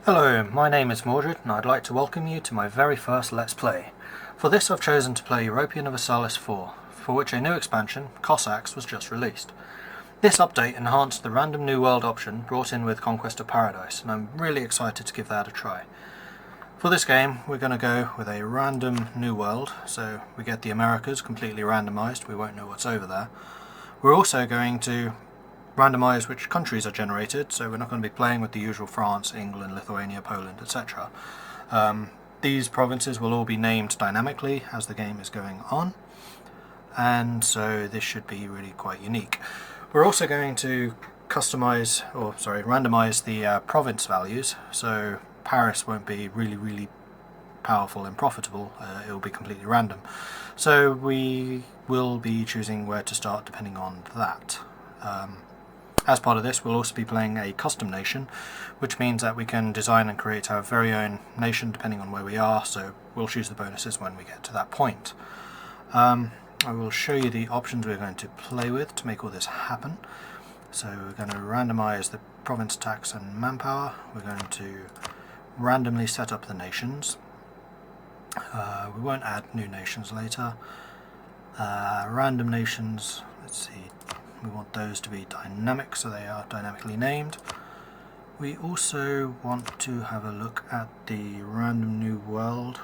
Hello, my name is Mordred and I'd like to welcome you to my very first Let's Play. For this I've chosen to play European Universalis 4, for which a new expansion, Cossacks, was just released. This update enhanced the random new world option brought in with Conquest of Paradise, and I'm really excited to give that a try. For this game we're going to go with a random new world, so we get the Americas completely randomized, we won't know what's over there. We're also going to randomise which countries are generated, so we're not going to be playing with the usual France, England, Lithuania, Poland, etc. These provinces will all be named dynamically as the game is going on, and so this should be really quite unique. We're also going to randomise the province values, so Paris won't be really powerful and profitable, it will be completely random. So we will be choosing where to start depending on that. As part of this, we'll also be playing a custom nation, which means that we can design and create our very own nation depending on where we are, so we'll choose the bonuses when we get to that point. I will show you the options we're going to play with to make all this happen. So we're going to randomise the province tax and manpower, we're going to randomly set up the nations, we won't add new nations later, random nations, let's see, we want those to be dynamic, so they are dynamically named. We also want to have a look at the random new world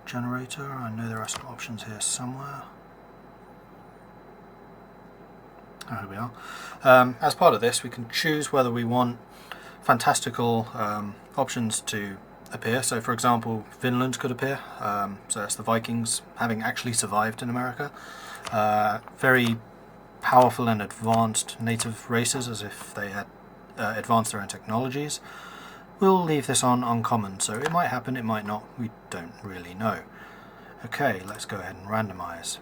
generator. I know there are some options here somewhere. Oh, here we are. As part of this we can choose whether we want fantastical options to appear. So for example, Finland could appear, so that's the Vikings having actually survived in America. Very powerful and advanced native races, as if they had advanced their own technologies. We'll leave this on uncommon, so it might happen, it might not, we don't really know. Okay, let's go ahead and randomise.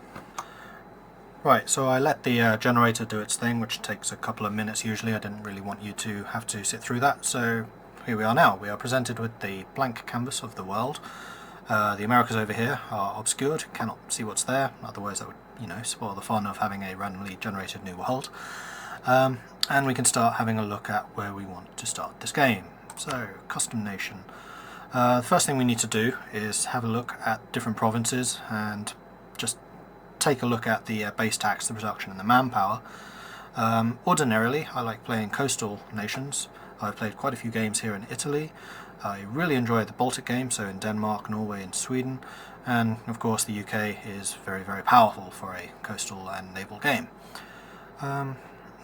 Right, so I let the generator do its thing, which takes a couple of minutes usually. I didn't really want you to have to sit through that, so here we are now. We are presented with the blank canvas of the world. The Americas over here are obscured, cannot see what's there, otherwise that would, spoil the fun of having a randomly generated new world. And we can start having a look at where we want to start this game. So, custom nation. The first thing we need to do is have a look at different provinces and just take a look at the base tax, the production and the manpower. Ordinarily I like playing coastal nations. I've played quite a few games here in Italy. I really enjoy the Baltic games, so in Denmark, Norway and Sweden, and of course the UK is very powerful for a coastal and naval game.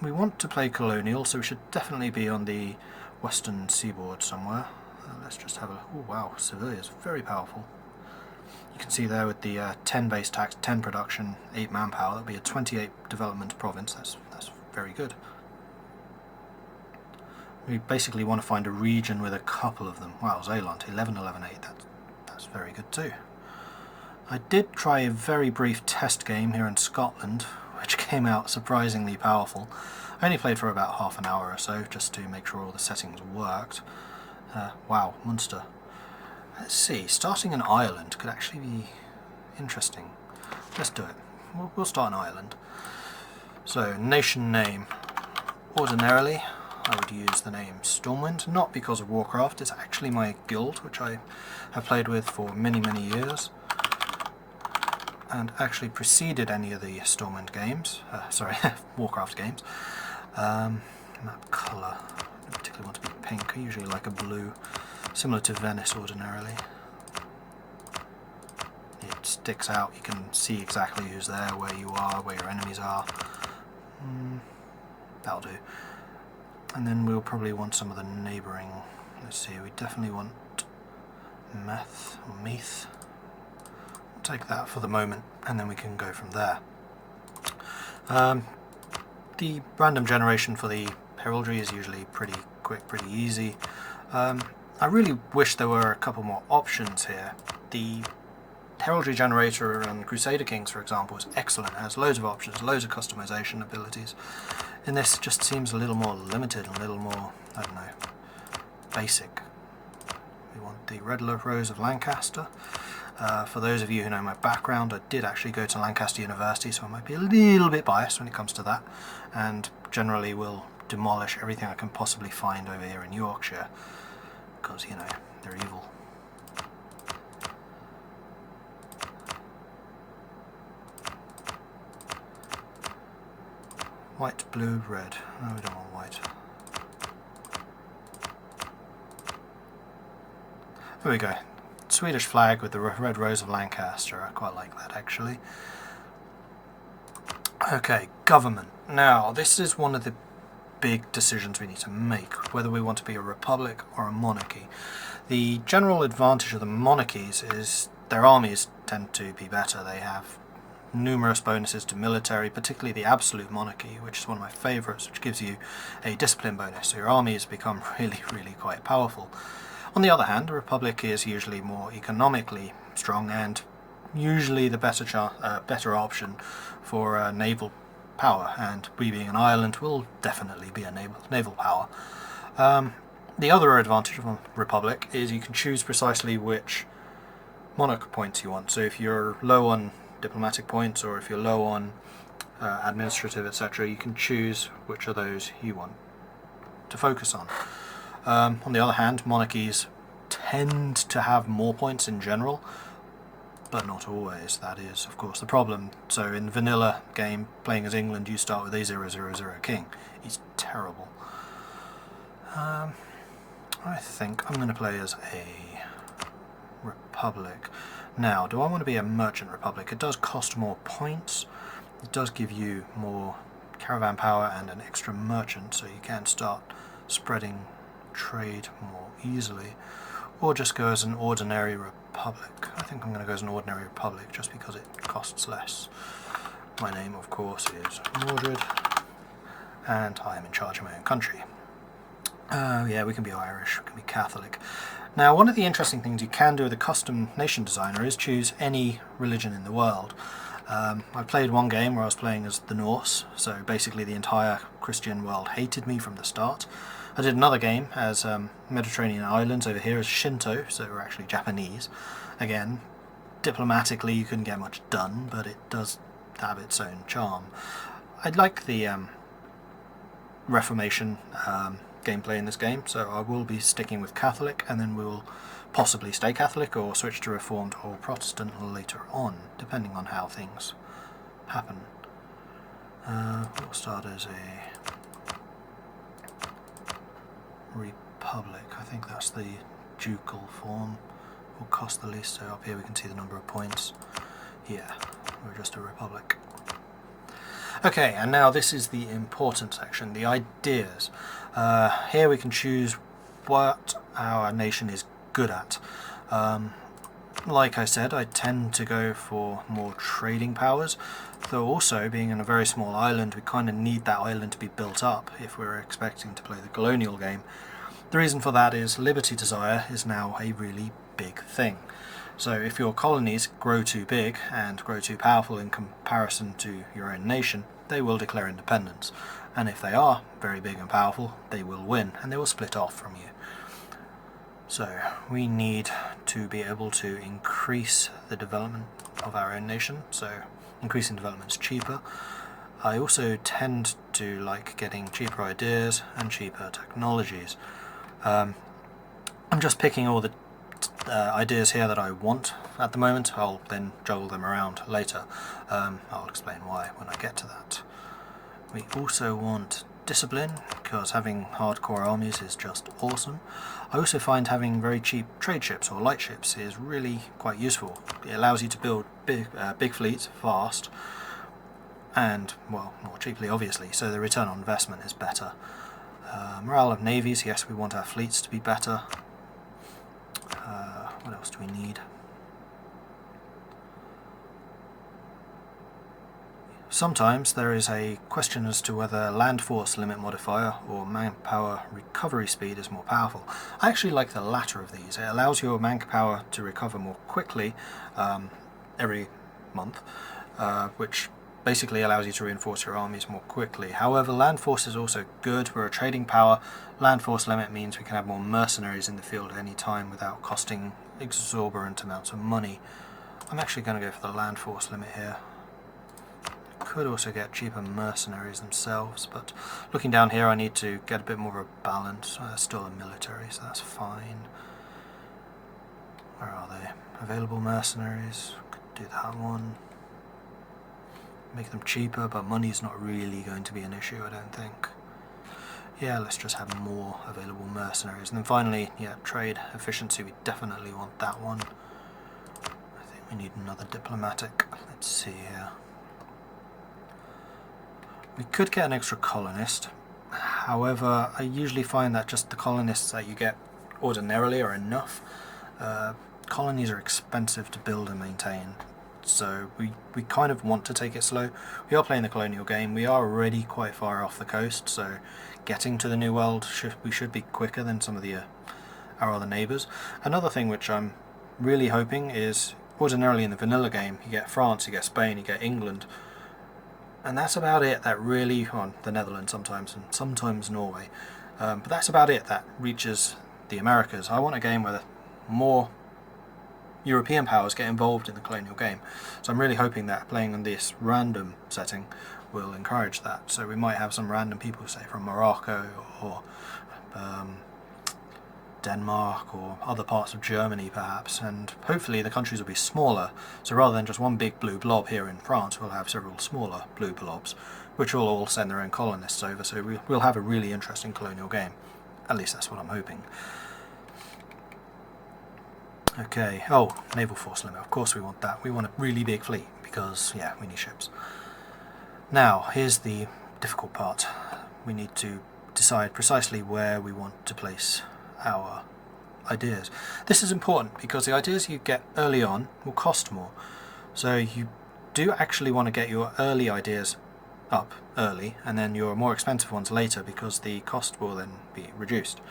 We want to play colonial, so we should definitely be on the western seaboard somewhere. Let's just have a... oh wow, Sevilla is very powerful. You can see there with the 10 base tax, 10 production, 8 manpower, that'll be a 28 development province. That's very good. We basically want to find a region with a couple of them. Wow, Zeeland, 11-11-8, that's very good too. I did try a very brief test game here in Scotland, which came out surprisingly powerful. I only played for about half an hour or so, just to make sure all the settings worked. Wow, Munster. Let's see, starting in Ireland could actually be interesting. Let's do it. We'll start in Ireland. So, nation name. Ordinarily, I would use the name Stormwind, not because of Warcraft, it's actually my guild, which I have played with for many years, and actually preceded any of the Stormwind games, Warcraft games. Map colour, I particularly want to be pink, I usually like a blue, similar to Venice ordinarily. It sticks out, you can see exactly who's there, where you are, where your enemies are. That'll do. And then we'll probably want some of the neighbouring, let's see, we definitely want Meath. We'll take that for the moment and then we can go from there. The random generation for the heraldry is usually pretty quick, pretty easy. I really wish there were a couple more options here. The heraldry generator on Crusader Kings, for example, is excellent. It has loads of options, loads of customization abilities. And this just seems a little more limited, a little more, I don't know, basic. We want the Red Rose of Lancaster. For those of you who know my background, I did actually go to Lancaster University, so I might be a little bit biased when it comes to that, and generally will demolish everything I can possibly find over here in Yorkshire. because, you know, they're evil. White, blue, red. No, we don't want white. There we go. Swedish flag with the red rose of Lancaster. I quite like that, actually. Okay, government. Now, this is one of the big decisions we need to make, whether we want to be a republic or a monarchy. The general advantage of the monarchies is their armies tend to be better. They have numerous bonuses to military, particularly the absolute monarchy, which is one of my favourites, which gives you a discipline bonus, so your armies become really quite powerful. On the other hand, a republic is usually more economically strong and usually the better option for naval power, and we being an island will definitely be a naval power. The other advantage of a republic is you can choose precisely which monarch points you want. So if you're low on diplomatic points, or if you're low on administrative, etc., you can choose which of those you want to focus on. On the other hand, monarchies tend to have more points in general, but not always. That is, of course, the problem. So in the vanilla game, playing as England, you start with a 000 king. He's terrible. I think I'm going to play as a republic. Now, do I want to be a merchant republic? It does cost more points. It does give you more caravan power and an extra merchant, so you can start spreading trade more easily. Or just go as an ordinary republic. I think I'm going to go as an ordinary republic just because it costs less. My name, of course, is Mordred, and I am in charge of my own country. Yeah, we can be Irish, we can be Catholic. Now, one of the interesting things you can do with a custom nation designer is choose any religion in the world. I played one game where I was playing as the Norse, so basically the entire Christian world hated me from the start. I did another game as Mediterranean islands over here as Shinto, so we're actually Japanese. Again, diplomatically you couldn't get much done, but it does have its own charm. I like the Reformation gameplay in this game, so I will be sticking with Catholic, and then we will possibly stay Catholic or switch to Reformed or Protestant later on, depending on how things happen. We'll start as a republic. I think that's the ducal form. Will cost the least, so up here we can see the number of points. Yeah, we're just a republic. Okay, and now this is the important section, the ideas. Here we can choose what our nation is good at. Like I said, I tend to go for more trading powers, though also being in a very small island, we kind of need that island to be built up if we're expecting to play the colonial game. The reason for that is liberty desire is now a really big thing. So if your colonies grow too big and grow too powerful in comparison to your own nation, they will declare independence. And if they are very big and powerful, they will win, and they will split off from you. So we need to be able to increase the development of our own nation, so increasing development is cheaper. I also tend to like getting cheaper ideas and cheaper technologies. I'm just picking all the ideas here that I want at the moment. I'll then juggle them around later. I'll explain why when I get to that. We also want discipline, because having hardcore armies is just awesome. I also find having very cheap trade ships or light ships is really quite useful. It allows you to build big fleets fast and, well, more cheaply obviously, so the return on investment is better. Morale of navies, yes, we want our fleets to be better. What else do we need? Sometimes there is a question as to whether land force limit modifier or manpower recovery speed is more powerful. I actually like the latter of these. It allows your manpower to recover more quickly every month, which basically allows you to reinforce your armies more quickly. However, land force is also good. We're a trading power. Land force limit means we can have more mercenaries in the field at any time without costing exorbitant amounts of money. I'm actually going to go for the land force limit here. Could also get cheaper mercenaries themselves, but looking down here I need to get a bit more of a balance. Still a military, so that's fine. Where are they? Available mercenaries. Could do that one. Make them cheaper, but money's not really going to be an issue, I don't think. Yeah, let's just have more available mercenaries. And then finally, yeah, trade efficiency, we definitely want that one. I think we need another diplomatic. Let's see here. We could get an extra colonist. However, I usually find that just the colonists that you get ordinarily are enough. Colonies are expensive to build and maintain, so we kind of want to take it slow. We are playing the colonial game, we are already quite far off the coast, so getting to the New World, we should be quicker than some of our other neighbours. Another thing which I'm really hoping is, ordinarily in the vanilla game, you get France, you get Spain, you get England, and that's about it that really, on the Netherlands sometimes, and sometimes Norway, but that's about it that reaches the Americas. I want a game where more European powers get involved in the colonial game, so I'm really hoping that playing on this random setting will encourage that. So we might have some random people, say from Morocco or Denmark or other parts of Germany perhaps, and hopefully the countries will be smaller, so rather than just one big blue blob here in France, we'll have several smaller blue blobs which will all send their own colonists over, so we'll have a really interesting colonial game. At least that's what I'm hoping. Okay, oh, naval force limit, of course we want that. We want a really big fleet, because, yeah, we need ships. Now, here's the difficult part. We need to decide precisely where we want to place our ideas. This is important, because the ideas you get early on will cost more. So you do actually want to get your early ideas up early, and then your more expensive ones later, because the cost will then be reduced.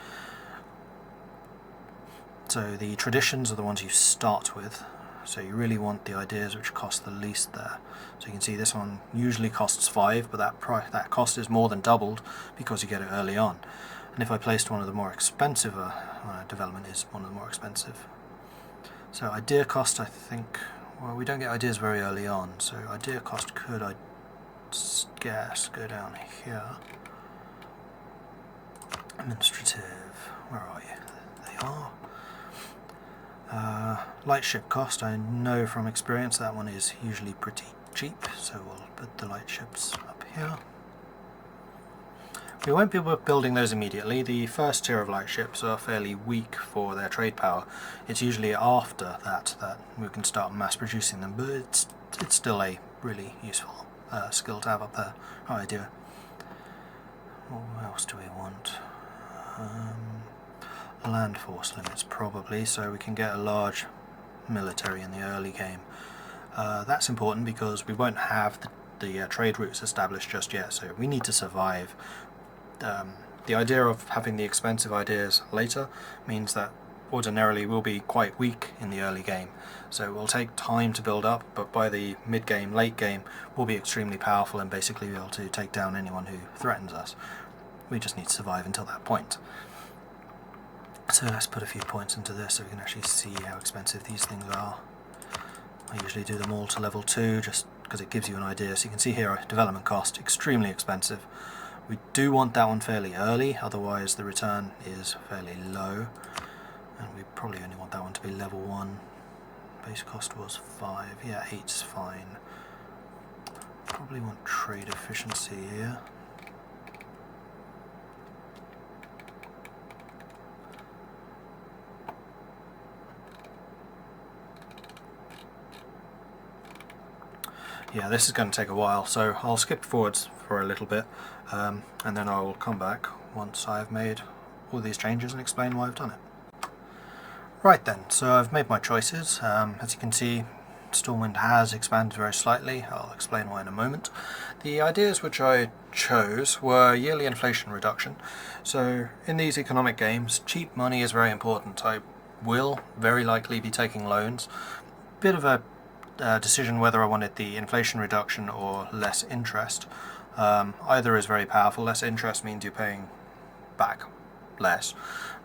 So the traditions are the ones you start with, so you really want the ideas which cost the least there. So you can see this one usually costs 5, but that cost is more than doubled because you get it early on. And if I placed one of the more expensive, development is one of the more expensive. So idea cost, I think, well, we don't get ideas very early on, so idea cost could, I guess, go down here. Administrative, where are you? There they are. Light ship cost, I know from experience that one is usually pretty cheap, so we'll put the light ships up here. We won't be building those immediately. The first tier of light ships are fairly weak for their trade power. It's usually after that we can start mass producing them, but it's still a really useful skill to have up there. Right idea. What else do we want? Land force limits probably, so we can get a large military in the early game. That's important because we won't have the trade routes established just yet, so we need to survive. The idea of having the expensive ideas later means that ordinarily we'll be quite weak in the early game, so it will take time to build up, but by the mid-game, late game, we'll be extremely powerful and basically be able to take down anyone who threatens us. We just need to survive until that point. So let's put a few points into this so we can actually see how expensive these things are. I usually do them all to level 2 just because it gives you an idea. So you can see here, development cost, extremely expensive. We do want that one fairly early, otherwise the return is fairly low. And we probably only want that one to be level 1. Base cost was 5, yeah, 8's fine. Probably want trade efficiency here. Yeah, this is going to take a while, so I'll skip forwards for a little bit, and then I'll come back once I've made all these changes and explain why I've done it. Right then, so I've made my choices. As you can see, Stormwind has expanded very slightly. I'll explain why in a moment. The ideas which I chose were yearly inflation reduction. So in these economic games, cheap money is very important. I will very likely be taking loans. Bit of a decision whether I wanted the inflation reduction or less interest. Either is very powerful. Less interest means you're paying back less.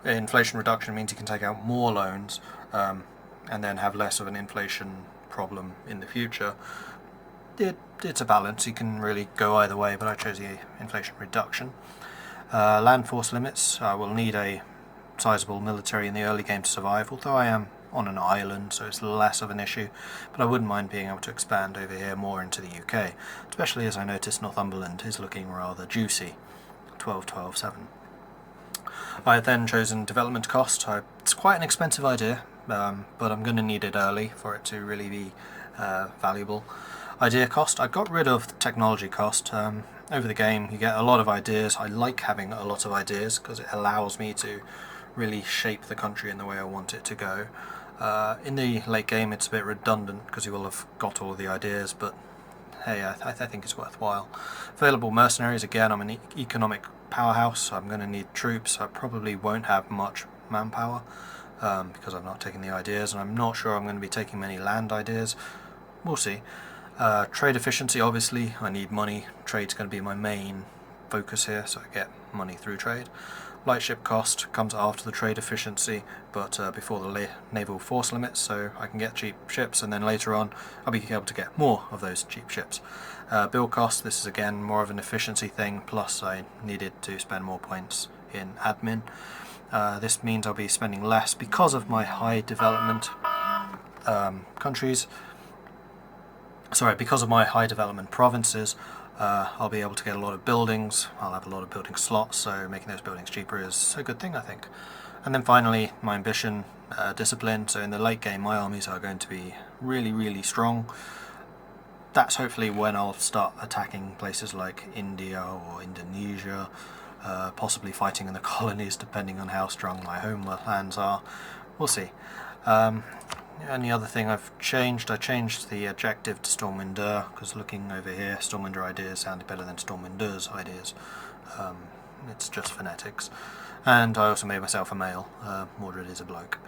Inflation reduction means you can take out more loans and then have less of an inflation problem in the future. It's a balance. You can really go either way, but I chose the inflation reduction. Land force limits. I will need a sizable military in the early game to survive, although I am on an island, so it's less of an issue, but I wouldn't mind being able to expand over here more into the UK, especially as I notice Northumberland is looking rather juicy. 12, 12, 7. I have then chosen development cost. It's quite an expensive idea, but I'm going to need it early for it to really be valuable. Idea cost, I got rid of the technology cost. Over the game you get a lot of ideas. I like having a lot of ideas because it allows me to really shape the country in the way I want it to go. In the late game it's a bit redundant because you will have got all of the ideas, but hey, I think it's worthwhile. Available mercenaries, again, I'm an economic powerhouse, so I'm going to need troops. I probably won't have much manpower because I've not taken the ideas, and I'm not sure I'm going to be taking many land ideas. We'll see. Trade efficiency, obviously, I need money. Trade's going to be my main focus here, so I get money through trade. Light ship cost comes after the trade efficiency, but before the naval force limits, so I can get cheap ships, and then later on I'll be able to get more of those cheap ships. Build cost, this is again more of an efficiency thing, plus I needed to spend more points in admin. This means I'll be spending less because of my high development countries. Sorry, because of my high development provinces. I'll be able to get a lot of buildings. I'll have a lot of building slots, so making those buildings cheaper is a good thing, I think. And then finally, my ambition, discipline. So in the late game my armies are going to be really strong. That's hopefully when I'll start attacking places like India or Indonesia, possibly fighting in the colonies depending on how strong my homelands are. We'll see. And the other thing I changed the adjective to Stormwinder, because looking over here, Stormwinder ideas sounded better than Stormwinder's ideas. It's just phonetics. And I also made myself a male. Mordred is a bloke.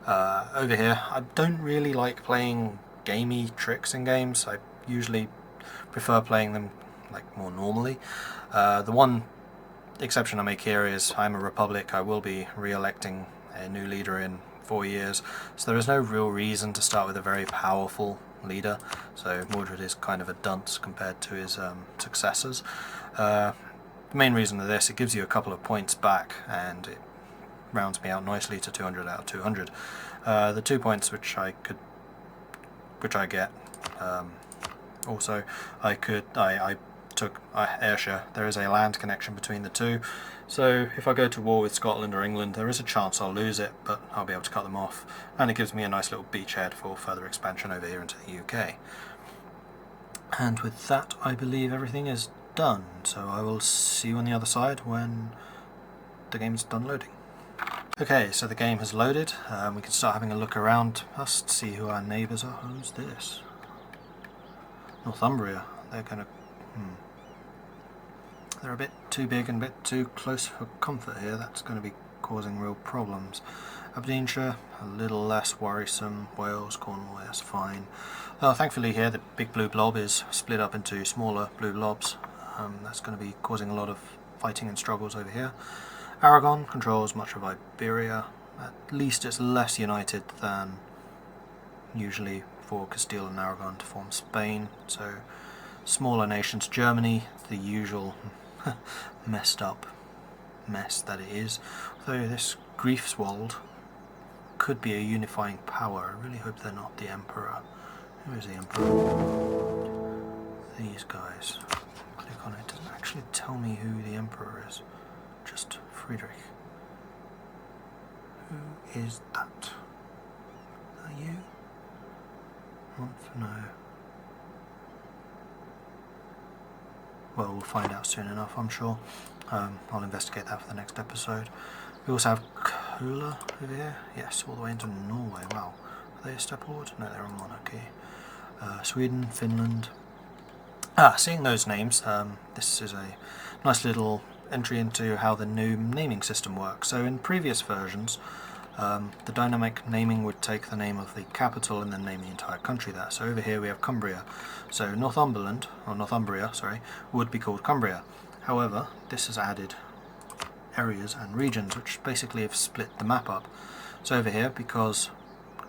Over here, I don't really like playing gamey tricks in games. I usually prefer playing them like more normally. The one exception I make here is I'm a republic. I will be re-electing a new leader in 4 years, so there is no real reason to start with a very powerful leader, so Mordred is kind of a dunce compared to his successors. The main reason of this, it gives you a couple of points back and it rounds me out nicely to 200 out of 200. The 2 points which I get, also I took Ayrshire. There is a land connection between the two, so if I go to war with Scotland or England there is a chance I'll lose it, but I'll be able to cut them off, and it gives me a nice little beachhead for further expansion over here into the UK. And with that I believe everything is done, so I will see you on the other side when the game's done loading. Okay, so the game has loaded. We can start having a look around us to see who our neighbours are. Who's this? Northumbria. They're going to... They're a bit too big and a bit too close for comfort here. That's going to be causing real problems. Aberdeenshire, a little less worrisome. Wales, Cornwall, that's fine. Thankfully here the big blue blob is split up into smaller blue blobs. That's going to be causing a lot of fighting and struggles over here. Aragon controls much of Iberia. At least it's less united than usually for Castile and Aragon to form Spain. So smaller nations. Germany, the usual messed up mess that it is. Although this Griefswald could be a unifying power. I really hope they're not the Emperor. Who is the Emperor? These guys. Click on it. It doesn't actually tell me who the Emperor is. Just Friedrich. Who is that? Is that you? Want to know. Well, we'll find out soon enough, I'm sure. I'll investigate that for the next episode. We also have Kula over here. Yes, all the way into Norway. Wow. Are they a step forward? No, they're a monarchy. Sweden, Finland. Seeing those names, this is a nice little entry into how the new naming system works. So in previous versions, the dynamic naming would take the name of the capital and then name the entire country there. So over here we have Cumbria. So Northumbria, would be called Cumbria. However, this has added areas and regions, which basically have split the map up. So over here, because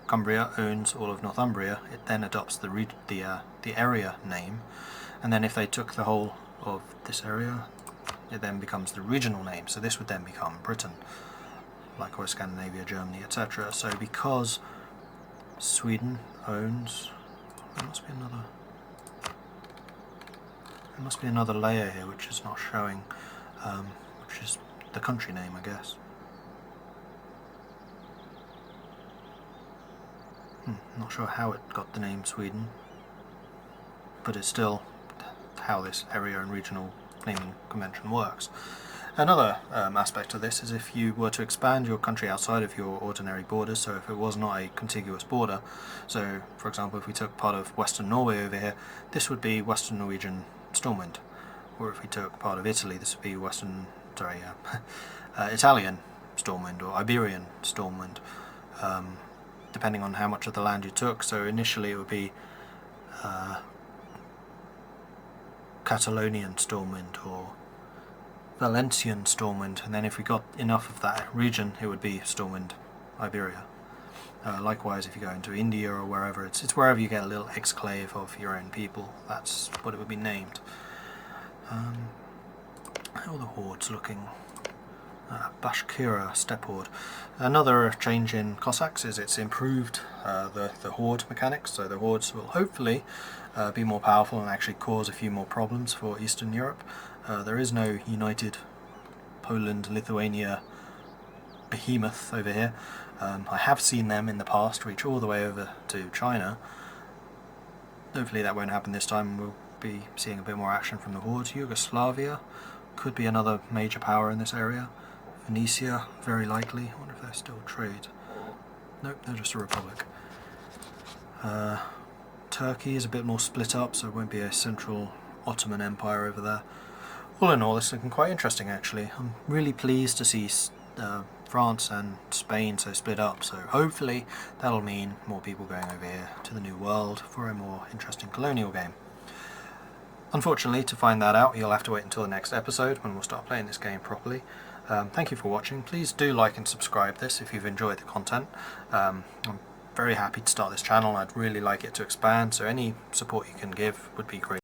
Cumbria owns all of Northumbria, it then adopts the area name, and then if they took the whole of this area, it then becomes the regional name. So this would then become Britain. Likewise Scandinavia, Germany, etc. So because Sweden owns. There must be another layer here which is not showing, which is the country name, I guess. Not sure how it got the name Sweden, but it's still how this area and regional naming convention works. Another aspect of this is if you were to expand your country outside of your ordinary borders, so if it was not a contiguous border, so for example if we took part of Western Norway over here, this would be Western Norwegian Stormwind, or if we took part of Italy, this would be Italian Stormwind or Iberian Stormwind, depending on how much of the land you took. So initially it would be Catalonian Stormwind or Valencian Stormwind, and then if we got enough of that region it would be Stormwind Iberia. Likewise if you go into India or wherever, it's wherever you get a little exclave of your own people, that's what it would be named. How are the hordes looking? Bashkira Steppe Horde. Another change in Cossacks is it's improved the horde mechanics, so the hordes will hopefully be more powerful and actually cause a few more problems for Eastern Europe. There is no united Poland, Lithuania behemoth over here. I have seen them in the past reach all the way over to China. Hopefully that won't happen this time. We'll be seeing a bit more action from the hordes. Yugoslavia could be another major power in this area. Venetia, very likely. I wonder if they're still trade. Nope, they're just a republic. Turkey is a bit more split up, so it won't be a central Ottoman Empire over there. All in all, this is looking quite interesting actually. I'm really pleased to see France and Spain so split up, so hopefully that'll mean more people going over here to the New World for a more interesting colonial game. Unfortunately, to find that out, you'll have to wait until the next episode when we'll start playing this game properly. Thank you for watching. Please do like and subscribe this if you've enjoyed the content. I'm very happy to start this channel. I'd really like it to expand, so any support you can give would be great.